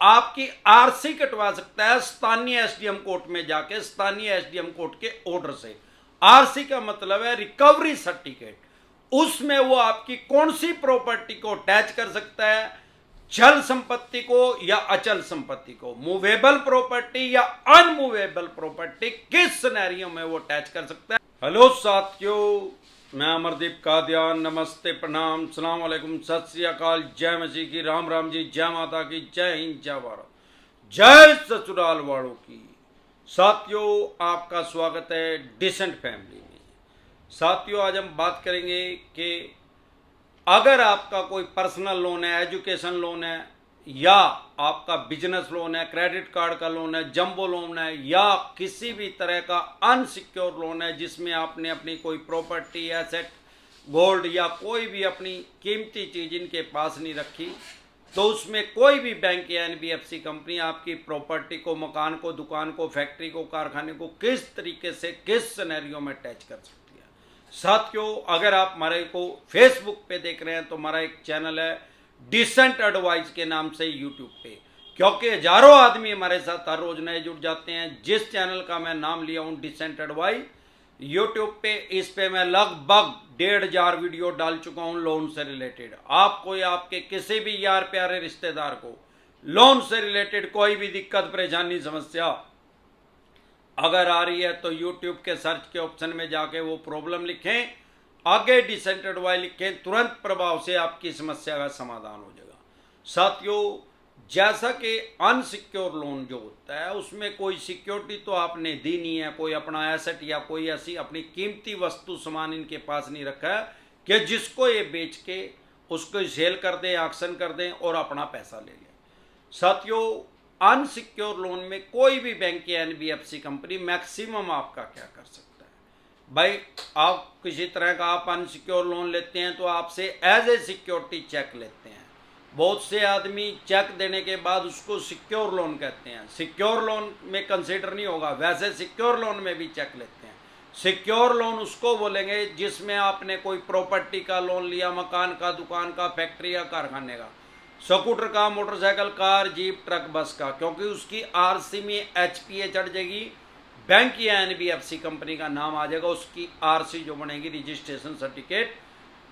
आपकी आरसी कटवा सकता है स्थानीय एसडीएम कोर्ट में जाके, स्थानीय एसडीएम कोर्ट के ऑर्डर से। आरसी का मतलब है रिकवरी सर्टिफिकेट। उसमें वो आपकी कौन सी प्रॉपर्टी को अटैच कर सकता है, चल संपत्ति को या अचल संपत्ति को, मूवेबल प्रॉपर्टी या अनमूवेबल प्रॉपर्टी, किस सिनेरियो में वो अटैच कर सकता है। हेलो साथियों, मैं अमरदीप कादियान, नमस्ते, प्रणाम, सलाम अलैकुम, सत श्री अकाल, जय मसीह की, राम राम जी, जय माता की, जय हिंद, जय भारत, जय ससुराल वालों की। साथियों, आपका स्वागत है डिसेंट फैमिली में। साथियों, आज हम बात करेंगे कि अगर आपका कोई पर्सनल लोन है, एजुकेशन लोन है, या आपका बिजनेस लोन है, क्रेडिट कार्ड का लोन है, जंबो लोन है, या किसी भी तरह का अनसिक्योर लोन है जिसमें आपने अपनी कोई प्रॉपर्टी, एसेट, गोल्ड या कोई भी अपनी कीमती चीज इनके पास नहीं रखी, तो उसमें कोई भी बैंक या एनबीएफसी कंपनी आपकी प्रॉपर्टी को, मकान को, दुकान को, फैक्ट्री को, कारखाने को किस तरीके से, किस सिनेरियो में अटैच कर सकती है। साथियों, अगर आप हमारे को फेसबुक पे देख रहे हैं तो हमारा एक चैनल है डिसेंट एडवाइस के नाम से यूट्यूब पे, क्योंकि हजारों आदमी हमारे साथ हर रोज नए जुड़ जाते हैं। जिस चैनल का मैं नाम लिया हूं डिसेंट एडवाइस यूट्यूब पे, इस पे मैं लगभग 1,500 वीडियो डाल चुका हूं लोन से रिलेटेड। आपको या आपके किसी भी यार प्यारे रिश्तेदार को लोन से रिलेटेड कोई भी दिक्कत, परेशानी, समस्या अगर आ रही है तो यूट्यूब के सर्च के ऑप्शन में जाके वो प्रॉब्लम लिखें, आगे डिसेंट एडवाइस लिखें, तुरंत प्रभाव से आपकी समस्या का समाधान हो जाएगा। साथियों, जैसा कि अनसिक्योर लोन जो होता है उसमें कोई सिक्योरिटी तो आपने दी नहीं है, कोई अपना एसेट या कोई ऐसी अपनी कीमती वस्तु सामान इनके पास नहीं रखा है कि जिसको ये बेच के उसको सेल कर दें, ऑक्शन कर दें और अपना पैसा ले लें। साथियों, अनसिक्योर लोन में कोई भी बैंक या एनबीएफसी कंपनी मैक्सिमम आपका क्या कर सकता है। भाई, आप किसी तरह का आप अनसिक्योर लोन लेते हैं तो आपसे एज ए सिक्योरिटी चेक लेते हैं। बहुत से आदमी चेक देने के बाद उसको सिक्योर लोन कहते हैं। सिक्योर लोन में कंसिडर नहीं होगा, वैसे सिक्योर लोन में भी चेक लेते हैं। सिक्योर लोन उसको बोलेंगे जिसमें आपने कोई प्रॉपर्टी का लोन लिया, मकान का, दुकान का, फैक्ट्री या कारखाने का, स्कूटर का, मोटरसाइकिल, कार, जीप, ट्रक, बस का, क्योंकि उसकी आरसी में एचपीए चढ़ जाएगी, बैंक या एनबीएफसी कंपनी का नाम आ जाएगा, उसकी आरसी जो बनेगी, रजिस्ट्रेशन सर्टिफिकेट,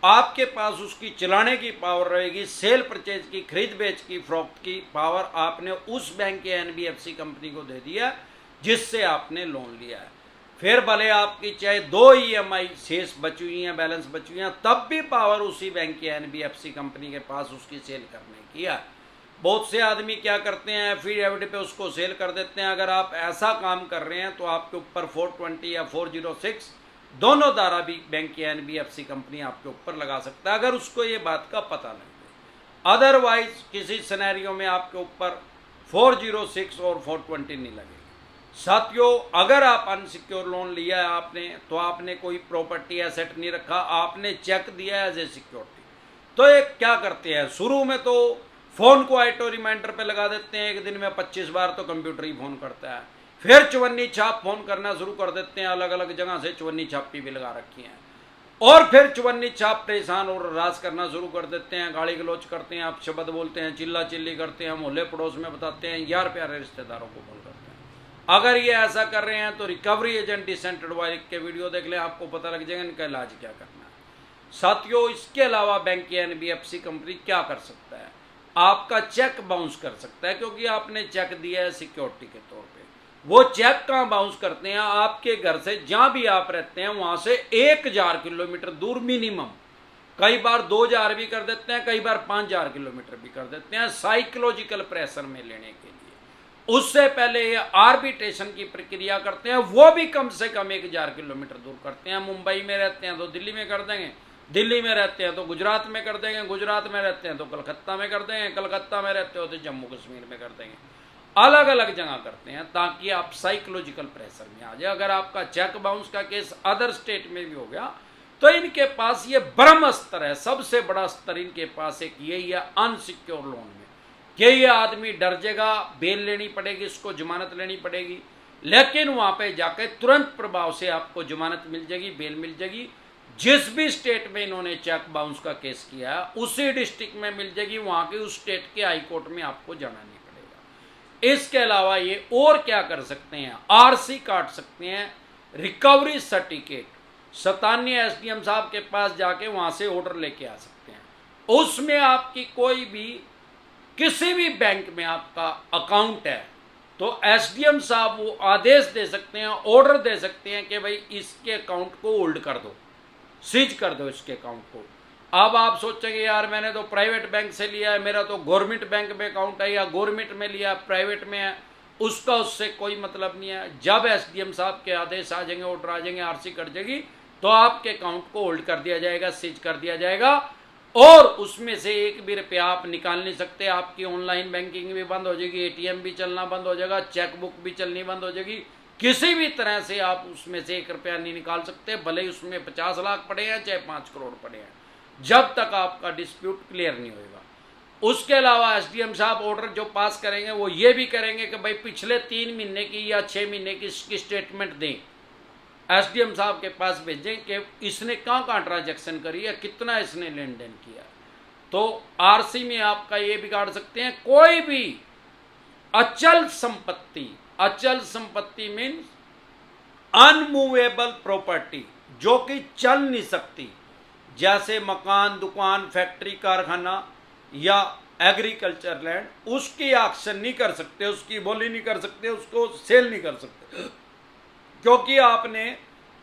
आपके पास उसकी चलाने की पावर रहेगी, सेल परचेज की, खरीद बेच की, फरोख्त की पावर आपने उस बैंक या एनबीएफसी कंपनी को दे दिया जिससे आपने लोन लिया है। फिर भले आपकी चाहे 2 ईएमआई शेष बची हुई हैं, बैलेंस बची हुई हैं, तब भी पावर उसी बैंक या एनबीएफसी कंपनी के पास उसकी सेल करने की है। बहुत से आदमी क्या करते हैं, एफिडेविट पे उसको सेल कर देते हैं। अगर आप ऐसा काम कर रहे हैं तो आपके ऊपर 420 या 406 दोनों धारा भी बैंक या एनबीएफसी कंपनी आपके ऊपर लगा सकता है, अगर उसको ये बात का पता नहीं है। अदरवाइज किसी सिनेरियो में आपके ऊपर 406 और 420 नहीं लगेगी। साथियों, अगर आप अनसिक्योर लोन लिया है आपने, तो आपने कोई प्रॉपर्टी एसेट नहीं रखा, आपने चेक दिया एज ए सिक्योरिटी, तो ये क्या करते हैं, शुरू में तो फोन को ऑटो रिमाइंडर पे लगा देते हैं, एक दिन में 25 बार तो कंप्यूटर ही फोन करता है। फिर चवन्नी छाप फोन करना शुरू कर देते हैं, अलग अलग जगह से चवन्नी छापी भी लगा रखी है, और फिर चवन्नी छाप परेशान और राज करना शुरू कर देते हैं, गाली गलौज करते हैं, आप शब्द बोलते हैं, चिल्ला चिल्ली करते हैं, मोहल्ले पड़ोस में बताते हैं, यार प्यारे रिश्तेदारों को फोन करते हैं। अगर ये ऐसा कर रहे हैं तो रिकवरी एजेंट डिसेंट एडवाइस के वीडियो देख लें, आपको पता लग जाएगा इनका इलाज क्या करना है। साथियों, इसके अलावा बैंक या एनबीएफसी कंपनी क्या कर सकता है, आपका चेक बाउंस कर सकता है, क्योंकि आपने चेक दिया है सिक्योरिटी के तौर पे। वो चेक कहाँ बाउंस करते हैं, आपके घर से जहां भी आप रहते हैं वहां से 1,000 किलोमीटर दूर मिनिमम, कई बार 2,000 भी कर देते हैं, कई बार 5,000 किलोमीटर भी कर देते हैं, साइकोलॉजिकल प्रेशर में लेने के लिए। उससे पहले ये आर्बिट्रेशन की प्रक्रिया करते हैं, वो भी कम से कम 1,000 किलोमीटर दूर करते हैं। मुंबई में रहते हैं तो दिल्ली में कर देंगे, दिल्ली में रहते हैं तो गुजरात में कर देंगे, गुजरात में रहते हैं तो कलकत्ता में कर देंगे, कलकत्ता में रहते हो तो जम्मू कश्मीर में कर देंगे, अलग अलग जगह करते हैं ताकि आप साइकोलॉजिकल प्रेशर में आ जाए। अगर आपका चेक बाउंस का केस अदर स्टेट में भी हो गया तो इनके पास ये ब्रह्म स्तर है, सबसे बड़ा स्तर इनके पास एक यही है अनसिक्योर लोन में, कि ये आदमी डर जाएगा, बेल लेनी पड़ेगी, इसको जमानत लेनी पड़ेगी, लेकिन वहां पे जाकर तुरंत प्रभाव से आपको जमानत मिल जाएगी, बेल मिल जाएगी। जिस भी स्टेट में इन्होंने चेक बाउंस का केस किया है उसी डिस्ट्रिक्ट में मिल जाएगी, वहां के उस स्टेट के हाई कोर्ट में आपको जाना नहीं पड़ेगा। इसके अलावा ये और क्या कर सकते हैं, आरसी काट सकते हैं, रिकवरी सर्टिफिकेट स्थानीय एसडीएम साहब के पास जाके वहां से ऑर्डर लेके आ सकते हैं। उसमें आपकी कोई भी किसी भी बैंक में आपका अकाउंट है तो एसडीएम साहब वो आदेश दे सकते हैं, ऑर्डर दे सकते हैं कि भाई इसके अकाउंट को होल्ड कर दो, सीज कर दो इसके अकाउंट को। अब आप सोचेंगे यार मैंने तो प्राइवेट बैंक से लिया है, मेरा तो गवर्नमेंट बैंक में अकाउंट है, या गवर्नमेंट में लिया प्राइवेट में है, उसका उससे कोई मतलब नहीं है। जब एसडीएम साहब के आदेश आ जाएंगे, ऑर्डर आ जाएंगे, आरसी कट जाएगी तो आपके अकाउंट को होल्ड कर दिया जाएगा, सीज कर दिया जाएगा, और उसमें से एक भी रुपया आप निकाल नहीं सकते। आपकी ऑनलाइन बैंकिंग भी बंद हो जाएगी, एटीएम भी चलना बंद हो जाएगा, चेकबुक भी चलनी बंद हो जाएगी, किसी भी तरह से आप उसमें से 1 रुपया नहीं निकाल सकते, भले ही उसमें 50 लाख पड़े हैं चाहे 5 करोड़ पड़े हैं, जब तक आपका डिस्प्यूट क्लियर नहीं होगा। उसके अलावा एसडीएम साहब ऑर्डर जो पास करेंगे वो ये भी करेंगे कि भाई पिछले 3 महीने की या 6 महीने की इसकी स्टेटमेंट दें, एसडीएम साहब के पास भेजें कि इसने कहाँ ट्रांजैक्शन करी है, कितना इसने लेन देन किया। तो आरसी में आपका ये बिगाड़ सकते हैं कोई भी अचल संपत्ति। अचल संपत्ति मीन्स अनमूवेबल प्रॉपर्टी, जो कि चल नहीं सकती, जैसे मकान, दुकान, फैक्ट्री, कारखाना या एग्रीकल्चर लैंड, उसकी ऑक्शन नहीं कर सकते, उसकी बोली नहीं कर सकते, उसको सेल नहीं कर सकते, क्योंकि आपने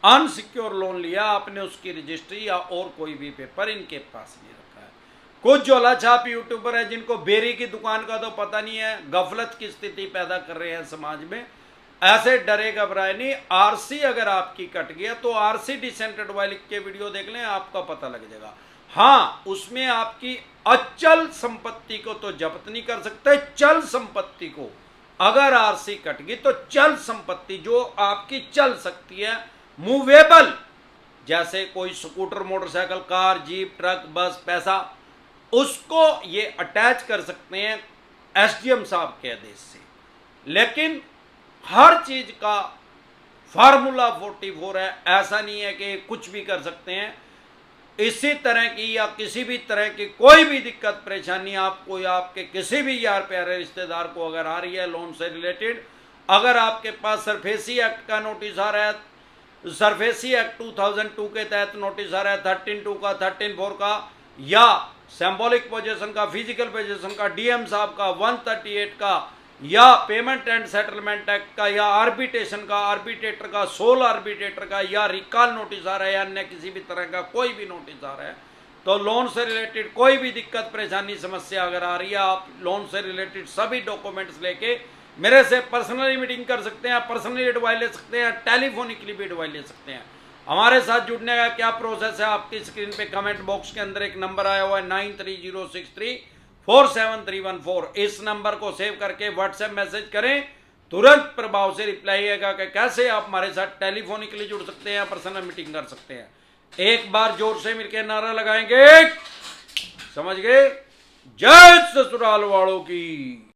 अनसिक्योर लोन लिया, आपने उसकी रजिस्ट्री या और कोई भी पेपर इनके पास नहीं रखा है। कुछ झोला छाप यूट्यूबर है जिनको बेरी की दुकान का तो पता नहीं है, गफलत की स्थिति पैदा कर रहे हैं समाज में, ऐसे डरे घबराए नहीं। आरसी अगर आपकी कट गया तो आरसी डिसेंटेड वाले के वीडियो देख लें, आपका पता लग जाएगा। हाँ, उसमें आपकी अचल संपत्ति को तो जब्त नहीं कर सकते, चल संपत्ति को अगर आरसी कट गई तो चल संपत्ति जो आपकी चल सकती है, मूवेबल, जैसे कोई scooter, motorcycle, car, jeep, truck, बस, पैसा, उसको ये अटैच कर सकते हैं एसडीएम साहब के आदेश से। लेकिन हर चीज का फार्मूला 44 है, ऐसा नहीं है कि कुछ भी कर सकते हैं। इसी तरह की या किसी भी तरह की कोई भी दिक्कत परेशानी आपको या आपके किसी भी यार प्यारे रिश्तेदार को अगर आ रही है लोन से रिलेटेड, अगर आपके पास सरफेसी एक्ट का नोटिस आ रहा है, सरफेसी एक्ट 2002 के तहत नोटिस आ रहा है, 13(2) का, 13(4) का, या सिंबॉलिक पोजीशन का, फिजिकल पोजीशन का, डीएम साहब का, 138 का, या पेमेंट एंड सेटलमेंट एक्ट का, या आर्बिट्रेशन का, आर्बिट्रेटर का, सोल आर्बिट्रेटर का, या रिकॉल नोटिस आ रहा है, या अन्य किसी भी तरह का कोई भी नोटिस आ रहा है, तो लोन से रिलेटेड कोई भी दिक्कत परेशानी समस्या अगर आ रही है, आप लोन से रिलेटेड सभी डॉक्यूमेंट्स लेके मेरे से पर्सनली मीटिंग कर सकते हैं, पर्सनली एडवाइस ले सकते हैं, टेलीफोनिकली भी एडवाइस ले सकते हैं। हमारे साथ जुड़ने का क्या प्रोसेस है, आपकी स्क्रीन पे कमेंट बॉक्स के अंदर एक नंबर आया हुआ है 9306347314, इस नंबर को सेव करके व्हाट्सएप मैसेज करें, तुरंत प्रभाव से रिप्लाई आएगा कि कैसे आप हमारे साथ टेलीफोनिकली जुड़ सकते हैं, पर्सनल मीटिंग कर सकते हैं। एक बार जोर से मिलकर नारा लगाएंगे, समझ गए? जय ससुराल वालों की।